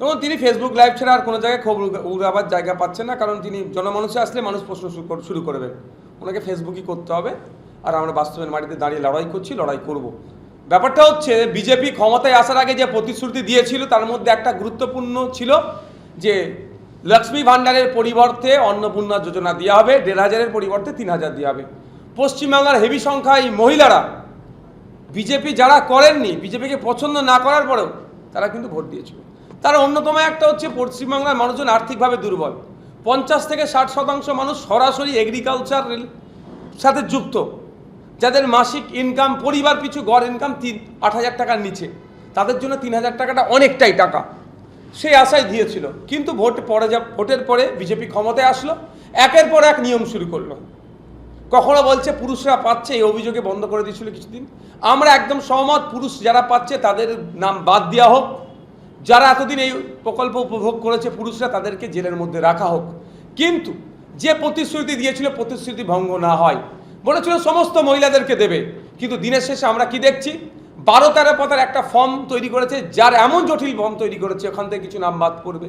এবং তিনি Facebook live ছাড়া আর কোনো জায়গায় খবর উড়াবার জায়গা পাচ্ছেন না, কারণ তিনি জনমানুষে আসলে মানুষ প্রশ্ন শুরু করবে, ওনাকে ফেসবুকই করতে হবে। আর আমরা বাস্তবের মাটিতে দাঁড়িয়ে লড়াই করছি, লড়াই করব। ব্যাপারটা হচ্ছে বিজেপি ক্ষমতায় আসার আগে যে প্রতিশ্রুতি দিয়েছিল তার মধ্যে একটা গুরুত্বপূর্ণ ছিল যে লক্ষ্মী ভাণ্ডারের পরিবর্তে অন্নপূর্ণা যোজনা দেওয়া হবে, ১,৫০০-এর পরিবর্তে ৩,০০০ দেওয়া হবে। পশ্চিমবাংলার হেভি সংখ্যায় মহিলারা বিজেপি যারা করেননি, বিজেপিকে পছন্দ না করার পরেও তারা কিন্তু ভোট দিয়েছিল। তার অন্যতম একটা হচ্ছে পশ্চিমবাংলার মানুষজন আর্থিকভাবে দুর্বল, ৫০ থেকে ৬০% মানুষ সরাসরি এগ্রিকালচারের সাথে যুক্ত, যাদের মাসিক ইনকাম পরিবার পিছু গড় ইনকাম ৮,০০০ টাকার নিচে, তাদের জন্য ৩,০০০ টাকাটা অনেকটাই টাকা, সেই আশায় দিয়েছিল। কিন্তু ভোটের পরে বিজেপি ক্ষমতায় আসলো, একের পর এক নিয়ম শুরু করলো। কখনো বলছে পুরুষরা পাচ্ছে, এই অভিযোগে বন্ধ করে দিয়েছিল কিছুদিন। আমরা একদম সহমত, পুরুষ যারা পাচ্ছে তাদের নাম বাদ দেওয়া হোক, যারা এতদিন এই প্রকল্প উপভোগ করেছে পুরুষরা তাদেরকে জেলের মধ্যে রাখা হোক। কিন্তু যে প্রতিশ্রুতি দিয়েছিল প্রতিশ্রুতি ভঙ্গ না হয়, বলেছিল সমস্ত মহিলাদেরকে দেবে, কিন্তু দিনের শেষে আমরা কি দেখছি, ১২-১৩ পাতার একটা ফর্ম তৈরি করেছে, যার এমন জটিল ফর্ম তৈরি করেছে ওখান থেকে কিছু নাম বাদ করবে।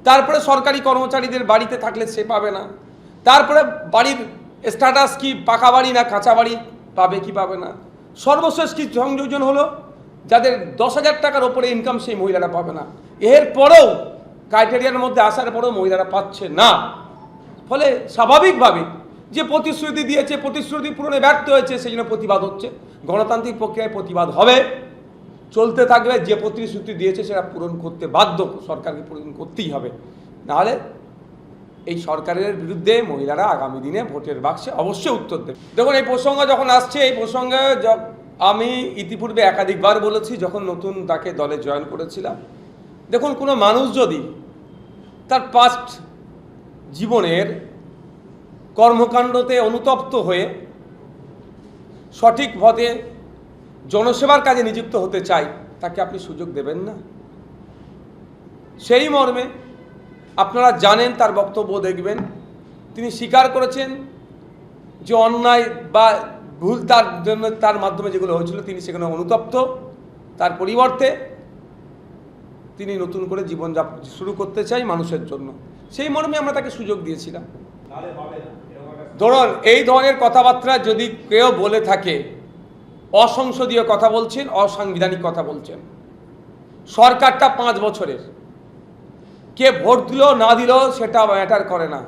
তারপরে সরকারি কর্মচারীদের বাড়িতে থাকলে সে পাবে না। তারপরে বাড়ির স্ট্যাটাস কি, পাকা বাড়ি না কাঁচা বাড়ি পাবে কি পাবে না। সর্বশেষ কি সংযোজন হলো, যাদের ১০,০০০ টাকার ওপরে ইনকাম সেই মহিলারা পাবে না। এরপরেও ক্রাইটেরিয়ার মধ্যে আসার পরেও মহিলারা পাচ্ছে না। ফলে স্বাভাবিকভাবে যে প্রতিশ্রুতি দিয়েছে, প্রতিশ্রুতি পূরণে ব্যর্থ হয়েছে, সেই জন্য প্রতিবাদ হচ্ছে। গণতান্ত্রিক প্রক্রিয়ায় প্রতিবাদ হবে, চলতে থাকবে। যে প্রতিশ্রুতি দিয়েছে সেটা পূরণ করতে বাধ্য, সরকারকে পূরণ করতেই হবে, নাহলে এই সরকারের বিরুদ্ধে মহিলারা আগামী দিনে ভোটের বাক্সে অবশ্যই উত্তর দেবে। দেখুন, এই প্রসঙ্গ যখন আসছে, এই প্রসঙ্গে আমি ইতিপূর্বে একাধিকবার বলেছি যখন নতুন তাকে দলে জয়েন করেছিলাম। দেখুন, কোনো মানুষ যদি তার পাস্ট জীবনের কর্মকাণ্ডতে অনুতপ্ত হয়ে সঠিক পথে জনসেবার কাজে নিযুক্ত হতে চায়, তাকে আপনি সুযোগ দেবেন না? সেই মর্মে আপনারা জানেন, তার বক্তব্য দেখবেন, তিনি স্বীকার করেছেন যে অন্যায় বা ভুল তার জন্য, তার মাধ্যমে যেগুলো হয়েছিল তিনি সেখানে অনুতপ্ত। তার পরিবর্তে তিনি নতুন করে জীবনযাপন শুরু করতে চাই মানুষের জন্য, সেই মর্মে আমরা তাকে সুযোগ দিয়েছিলাম। ধরুন, এই ধরনের কথাবার্তা যদি কেউ বলে থাকে, অসংসদীয় কথা বলছেন, অসাংবিধানিক কথা বলছেন। সরকারটা 5 বছরের, কে ভোট দিল না দিল সেটা ম্যাটার করে না।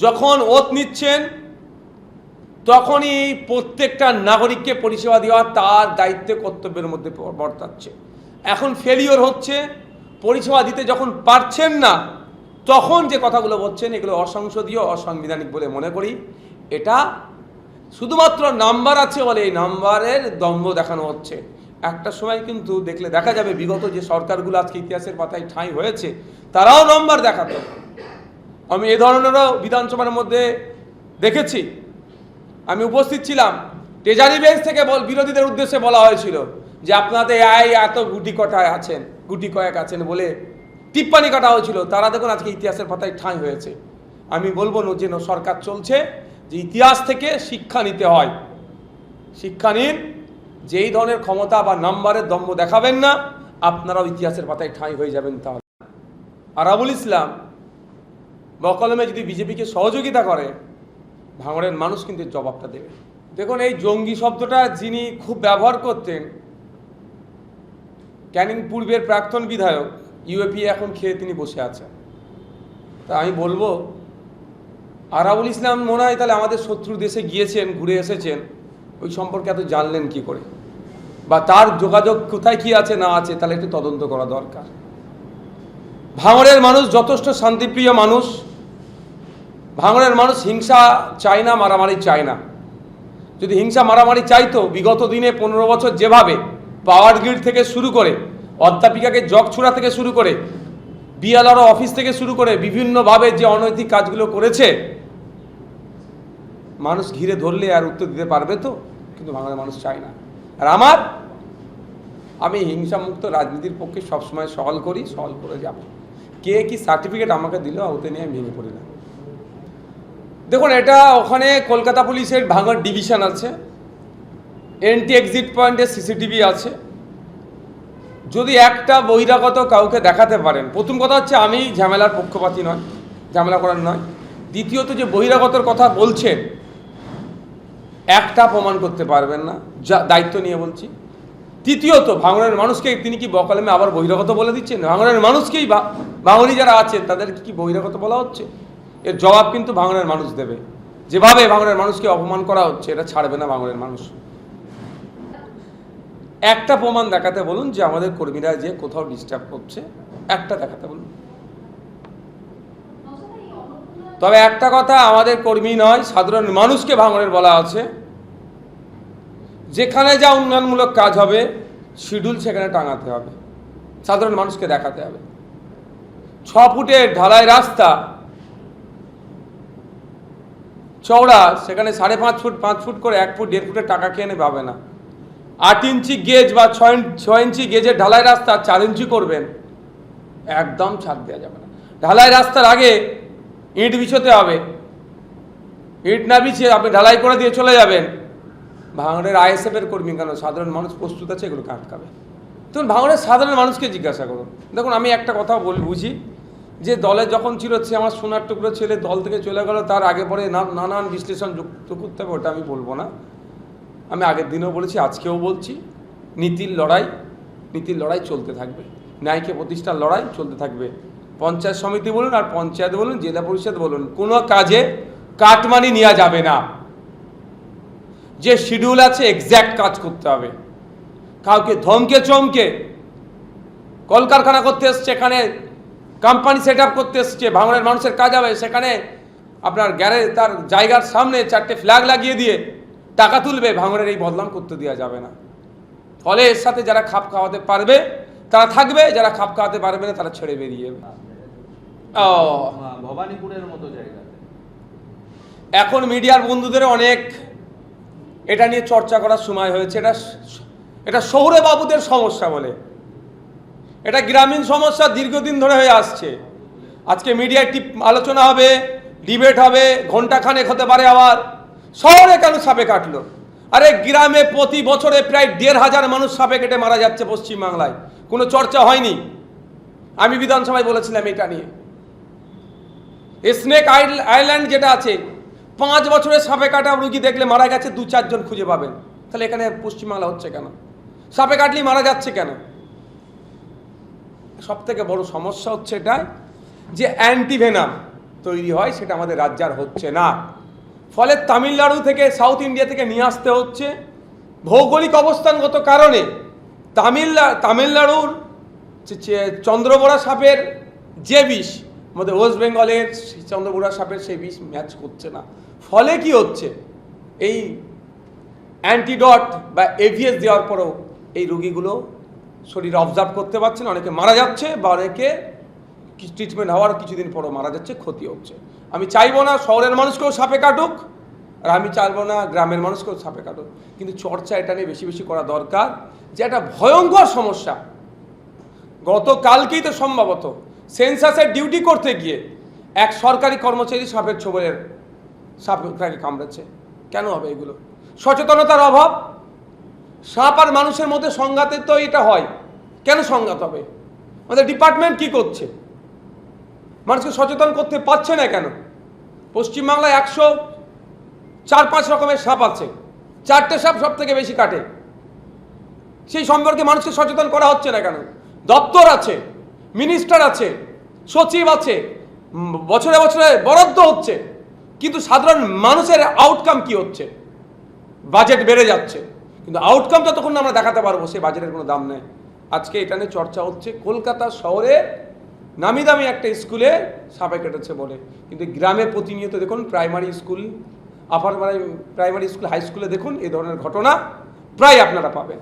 যখন ওত নিচ্ছেন তখনই প্রত্যেকটা নাগরিককে পরিষেবা দেওয়া তার দায়িত্বে, কর্তব্যের মধ্যে বর্তাচ্ছে। এখন ফেলিওর হচ্ছে, পরিষেবা দিতে যখন পারছেন না তখন যে কথাগুলো বলছেন এগুলো অসংসদীয়, অসাংবিধানিক বলে মনে করি। এটা শুধুমাত্র নাম্বার আছে বলে এই নাম্বারের দম্ভ দেখানো হচ্ছে। একটা সময় কিন্তু দেখলে দেখা যাবে বিগত যে সরকারগুলো আজকে ইতিহাসের পাতায় ঠাঁই হয়েছে তারাও নম্বর দেখাতো। আমি এ ধরনেরও বিধানসভার মধ্যে দেখেছি, আমি উপস্থিত ছিলাম। ট্রেজারি বেঞ্চ থেকে বিরোধীদের উদ্দেশ্যে বলা হয়েছিল যে আপনাদের এত গুটি কয়েক আছেন বলে টিপ্পানি কাটা হয়েছিল। তারা দেখুন আজকে ইতিহাসের পাতায় ঠাঁই হয়েছে। আমি বলবো না যে সরকার চলছে, যে ইতিহাস থেকে শিক্ষা নিতে হয়। শিক্ষা নিন, যেই ধরনের ক্ষমতা বা নাম্বারের দম্ভ দেখাবেন না, আপনারাও ইতিহাসের পাতায় ঠাঁই হয়ে যাবেন। তাহলে আরাবুল ইসলাম বকলমে যদি বিজেপিকে সহযোগিতা করে, ভাঙড়ের মানুষ কিন্তু জবাবটা দেবে। দেখুন, এই জঙ্গি শব্দটা যিনি খুব ব্যবহার করতেন, ক্যানিং পূর্বের প্রাক্তন বিধায়ক, ইউএপি এখন খেয়ে তিনি বসে আছেন। তা আমি বলবো, আরাবুল ইসলাম মনে হয় তাহলে আমাদের শত্রু দেশে গিয়েছেন, ঘুরে এসেছেন, ওই সম্পর্কে এত জানলেন কি করে, বা তার যোগাযোগ কোথায় কি আছে না আছে, তাহলে একটু তদন্ত করা দরকার। ভাঙড়ের মানুষ যথেষ্ট শান্তিপ্রিয় মানুষ। ভাঙড়ের মানুষ হিংসা চায় না, মারামারি চায় না। যদি হিংসা মারামারি চাইতো, বিগত দিনে 15 বছর যেভাবে পাওয়ার গ্রিড থেকে শুরু করে, অধ্যাপিকাকে জগছুড়া থেকে শুরু করে, বিএলআরও অফিস থেকে শুরু করে বিভিন্নভাবে যে অনৈতিক কাজগুলো করেছে, মানুষ ঘিরে ধরলে আর উত্তর দিতে পারবে তো? কিন্তু ভাঙড়ের মানুষ চায় না। আর আমি হিংসামুক্ত রাজনীতির পক্ষে সবসময় সওয়াল করে যাব। কে কি সার্টিফিকেট আমাকে দিল, ওতে নিয়ে আমি ভেঙে পড়ি না। দেখুন, এটা ওখানে কলকাতা পুলিশের ভাঙড় ডিভিশন আছে, এন্টি এক্সিট পয়েন্টে সিসিটিভি আছে। যদি একটা বহিরাগত কাউকে দেখাতে পারেন, প্রথম কথা হচ্ছে আমি ঝামেলার পক্ষপাতী নয়, ঝামেলা করার নয়। দ্বিতীয়ত যে বহিরাগতর কথা বলছেন একটা প্রমাণ করতে পারবেন না, যা দায়িত্ব নিয়ে বলছি। তৃতীয়ত ভাঙড়ের মানুষকে তিনি কি বকালেমে আবার বহিরাগত বলে দিচ্ছেন? ভাঙড়ের মানুষকেই ভাঙড়ি যারা আছে তাদেরকে কি বহিরাগত বলা হচ্ছে? এর জবাব কিন্তু ভাঙড়ের মানুষ দেবে। যেভাবে ভাঙড়ের মানুষকে অপমান করা হচ্ছে এটা ছাড়বে না ভাঙড়ের মানুষ। একটা প্রমাণ দেখাতে বলুন যে আমাদের কর্মীরা যে কোথাও ডিস্টার্ব করছে, একটা দেখাতে বলুন। তবে একটা কথা, আমাদের কর্মী নয় সাধারণ মানুষকে ভাঙড়ের বলা আছে যেখানে যা উন্নয়নমূলক কাজ হবে শিডিউল সেখানে টাঙাতে হবে, সাধারণ মানুষকে দেখাতে হবে। 6 ফুটের ঢালাই রাস্তা চওড়া, সেখানে 5.5 ফুট 5 ফুট করে 1 ফুট 1.5 ফুটের টাকা খেয়ে নেবে না। 8 ইঞ্চি গেজ বা 6 ইঞ্চি গেজের ঢালাই রাস্তা 4 ইঞ্চি করবেন, একদম ছাড় দেওয়া যাবে না। ঢালাই রাস্তার আগে ইট বিছোতে হবে, ইট না বিছিয়ে আপনি ঢালাই করে দিয়ে চলে যাবেন। ভাঙড়ের ISF এর কর্মী কেন, সাধারণ মানুষ প্রস্তুত আছে এগুলোকে আটকাবে? তখন ভাঙড়ের সাধারণ মানুষকে জিজ্ঞাসা করুন। দেখুন, আমি একটা কথা বুঝি যে দলে যখন ছিল সে আমার সোনার টুকরো ছেলে দল থেকে চলে গেল, তার আগে পরে নানান বিশ্লেষণ যুক্ত করতে হবে, ওটা আমি বলবো না। আমি আগের দিনেও বলেছি, আজকেও বলছি, নীতির লড়াই চলতে থাকবে, ন্যায়কে প্রতিষ্ঠার লড়াই চলতে থাকবে। পঞ্চায়েত সমিতি বলুন আর পঞ্চায়েত বলুন, জেলা পরিষদ বলুন, কোনো কাজে কাটমানি নেওয়া যাবে না। যে শিডিউল আছে এক্স্যাক্ট কাজ করতে হবে। কাউকে ধমকে চমকে কলকারখানা করতে এসছে, এখানে কোম্পানি সেট আপ করতে এসছে, ভাঙড়ের মানুষের কাজ হবে, সেখানে আপনার গ্যারেজ তার জায়গার সামনে 4টে ফ্ল্যাগ লাগিয়ে দিয়ে টাকা তুলবে, ভাঙড়ের এই বদনাম করতে দেওয়া যাবে না। ফলে এর সাথে যারা খাপ খাওয়াতে পারবে তারা থাকবে, যারা খাপ খাওয়াতে পারবে না তারা ছেড়ে বেরিয়ে যাবে। ভবানীপুরের মতো জায়গা এখন মিডিয়ার বন্ধুদের অনেক এটা নিয়ে চর্চা করার সময় হয়েছে। এটা শহুরে বাবুদের সমস্যা বলে, এটা গ্রামীণ সমস্যা দীর্ঘদিন ধরে হয়ে আসছে। আজকে মিডিয়ায় আলোচনা হবে, ডিবেট হবে, ঘন্টাখানেক হতে পারে। আবার শহরে কেন সাপে কাটলো? আরে গ্রামে প্রতি বছরে প্রায় 1,500 মানুষ সাপে কেটে মারা যাচ্ছে পশ্চিমবাংলায়, কোনো চর্চা হয়নি। আমি বিধানসভায় বলেছিলাম এটা নিয়ে। স্নেক আইল্যান্ড যেটা আছে, 5 বছরে সাপে কাটা রুগী দেখলে মারা গেছে 2-4 জন খুঁজে পাবেন। তাহলে এখানে পশ্চিমবাংলা হচ্ছে কেন? সাপে কাটলেই মারা যাচ্ছে কেন? সব থেকে বড় সমস্যা হচ্ছে এটাই যে অ্যান্টিভেনাম তৈরি হয়, সেটা আমাদের রাজ্যে আর হচ্ছে না। ফলে তামিলনাড়ু থেকে, সাউথ ইন্ডিয়া থেকে নিয়ে আসতে হচ্ছে। ভৌগোলিক অবস্থানগত কারণে তামিলনাড়ুর চন্দ্রবোড়া সাপের যে বিষ আমাদের ওয়েস্ট বেঙ্গলের চন্দ্রবোড়া সাপের সেই বিষ ম্যাচ করছে না। ফলে কি হচ্ছে, এই অ্যান্টিডট বা এভিএস দেওয়ার পরেও এই রোগীগুলো শরীরে অবজার্ভ করতে পারছে না, অনেকে মারা যাচ্ছে বা অনেকে ট্রিটমেন্ট হওয়ার কিছুদিন পরও মারা যাচ্ছে, ক্ষতি হচ্ছে। আমি চাইবো না শহরের মানুষকেও সাপে কাটুক, আর আমি চাইবো না গ্রামের মানুষকেও সাপে কাটুক, কিন্তু চর্চা এটা নিয়ে বেশি বেশি করা দরকার যে একটা ভয়ঙ্কর সমস্যা। গতকালকেই তো সম্ভবত সেন্সাসের ডিউটি করতে গিয়ে এক সরকারি কর্মচারী সাপের ছোবলের সাপকে কামড়েছে। কেন হবে এগুলো? সচেতনতার অভাব। সাপ আর মানুষের মধ্যে সংঘাতে তো এটা হয়, কেন সংঘাত হবে? আমাদের ডিপার্টমেন্ট কি করছে? মানুষকে সচেতন করতে পারছে না কেন? পশ্চিমবাংলায় 104-5 রকমের সাপ আছে, 4টে সাপ সব থেকে বেশি কাটে। সেই সম্পর্কে মানুষকে সচেতন করা হচ্ছে না কেন? দপ্তর আছে, মিনিস্টার আছে, সচিব আছে, বছরে বছরে বরাদ্দ হচ্ছে, কিন্তু সাধারণ মানুষের আউটকাম কি হচ্ছে? বাজেট বেড়ে যাচ্ছে, কিন্তু আউটকাম যতক্ষণ আমরা দেখাতে পারবো সেই বাজেটের কোনো দাম নেই। আজকে এটা নিয়ে চর্চা হচ্ছে কলকাতা শহরে নামি দামি একটা স্কুলে সাপে কেটেছে বলে, কিন্তু গ্রামে প্রতিনিয়ত দেখুন primary school, upper primary school, high স্কুলে দেখুন এই ধরনের ঘটনা প্রায় আপনারা পাবেন।